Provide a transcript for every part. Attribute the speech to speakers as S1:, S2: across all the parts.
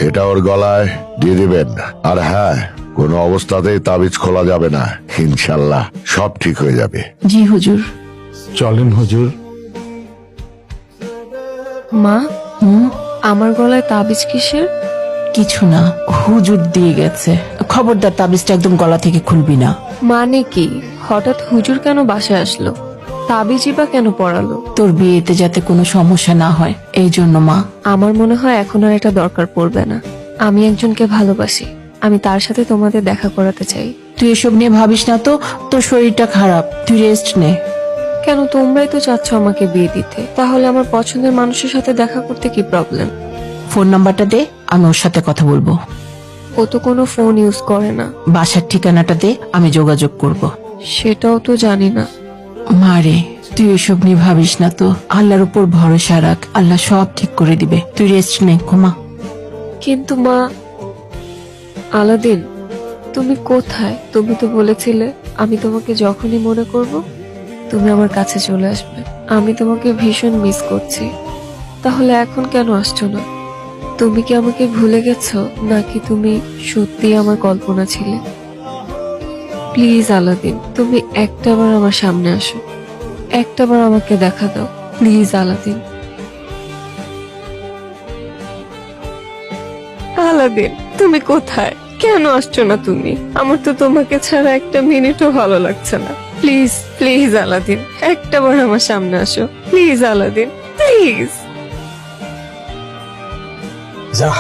S1: এটা ওর গলায় দিয়ে দিবেন। আর হ্যাঁ, কোনো অবস্থাতেই তাবিজ খোলা যাবে না। ইনশাল্লাহ সব ঠিক হয়ে যাবে।
S2: জি হুজুর।
S3: চলেন হুজুর।
S4: মা, আমার গলায় তাবিজ কিসের?
S2: কিছু না, হুজুর দিয়ে গেছে। খবরদার তাবিজটা একদম গলা থেকে খুলবি না।
S4: মানে কি, হঠাৎ হুজুর কেন বাসায় আসলো? তাবিজই বা কেন পড়ালো?
S2: তোর বিয়েতে যাতে কোনো সমস্যা না হয় এই জন্য মা।
S4: আমার মনে হয় এখন আর এটা দরকার পড়বে না। আমি একজনকে ভালোবাসি, আমি তার সাথে তোমাদের দেখা করাতে চাই।
S2: তুই এসব নিয়ে ভাবিস না তো, তোর শরীরটা খারাপ, তুই রেস্ট নে।
S4: কেন, তোমরাই তো চাচ্ছ আমাকে বিয়ে দিতে, তাহলে আমার পছন্দের মানুষের সাথে দেখা করতে কি প্রবলেম?
S2: ফোন নাম্বারটা দে, আমি ওর সাথে কথা বলবো।
S4: ও তো কোনো ফোন ইউজ করে না।
S2: বাসার ঠিকানাটা দে, আমি যোগাযোগ করব।
S4: সেটাও তো জানি না।
S2: মারে, তুই এসব নিয়ে ভাবিস না তো, আল্লাহর উপর ভরসা রাখ, আল্লাহ সব ঠিক করে দিবে। তুই রেস্ট নে, ঘুমা।
S4: কিন্তু মা, আলাদিন, তুমি কোথায়? তুমি তো বলেছিলে আমি তোমাকে যখনই মনে করব তুমি আমার কাছে চলে আসবে। আমি তোমাকে ভীষণ মিস করছি। তাহলে এখন কেন আসছো না? তুমি কি আমাকে ভুলে গেছো, নাকি তুমি সত্যি আমার কল্পনা ছিলে? প্লিজ আলাদিন, তুমি একটাবার আমার সামনে আসো, একটাবার আমাকে দেখা দাও, প্লিজ আলাদিন। আলাদিন, তুমি কোথায়? কেন আসছো না তুমি? আমার তো তোমাকে ছাড়া একটা মিনিটও ভালো লাগছে না। প্লিজ প্লিজ আলাদিন, একটাবার আমার সামনে আসো, প্লিজ আলাদিন, প্লিজ।
S3: যা।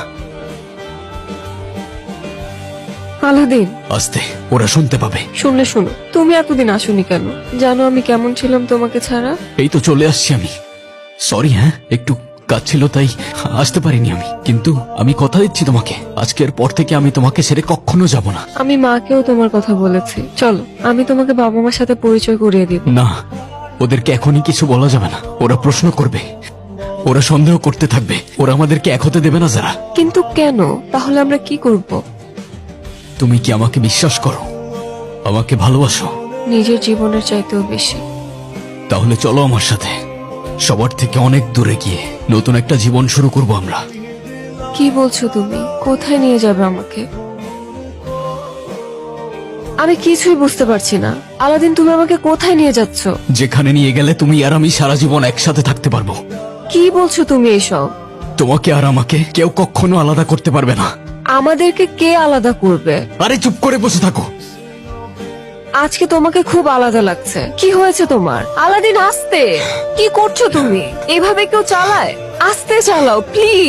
S4: আলাদিন,
S5: আস্তে, ওরা শুনতে পাবে।
S4: শুনলে শুনো, তুমি এতদিন আসোনি কেন? জানো আমি কেমন ছিলাম তোমাকে ছাড়া?
S5: এই তো চলে আসছি আমি। সরি, হ্যাঁ একটু কাজ ছিল তাই আসতে পারিনি আমি, কিন্তু আমি কথা দিচ্ছি তোমাকে, আজকের পর থেকে আমি তোমাকে ছেড়ে কখনো যাব না।
S4: আমি মাকেও তোমার কথা বলেছি। চলো, আমি তোমাকে বাবা মার সাথে পরিচয় করিয়ে দিব।
S5: না, ওদেরকে এখনই কিছু বলা যাবে না, ওরা প্রশ্ন করবে, ওরা সন্দেহ করতে থাকবে, ওরা আমাদেরকে এক হতে দেবে না। যারা,
S4: কিন্তু কেন? তাহলে আমরা কি করব?
S5: তুমি কি আমাকে বিশ্বাস করো, আমাকে ভালোবাসো?
S4: নিজের জীবনের চাইতেও বেশি।
S5: তাহলে চলো আমার সাথে, সবার থেকে অনেক দূরে গিয়ে নতুন একটা জীবন শুরু করব আমরা।
S4: কি বলছো তুমি? কোথায় নিয়ে যাবে আমাকে? আমি কিছুই বুঝতে পারছি না। আলাদিন, তুমি আমাকে কোথায় নিয়ে যাচ্ছ?
S5: যেখানে নিয়ে গেলে তুমি আর আমি সারা জীবন একসাথে থাকতে পারবো।
S4: কি বলছো তুমি এসব?
S5: তোমাকে আর আমাকে কেউ কখনো আলাদা করতে পারবে না।
S4: আমাদেরকে কে আলাদা করবে?
S5: আরে চুপ করে বসে থাকো।
S4: আজকে তোমাকে খুব আলাদা লাগছে। কি হয়েছে তোমার? আলাদিন, আস্তে। কি করছো তুমি? এভাবে কেউ চালায়? আস্তে চালাও প্লিজ।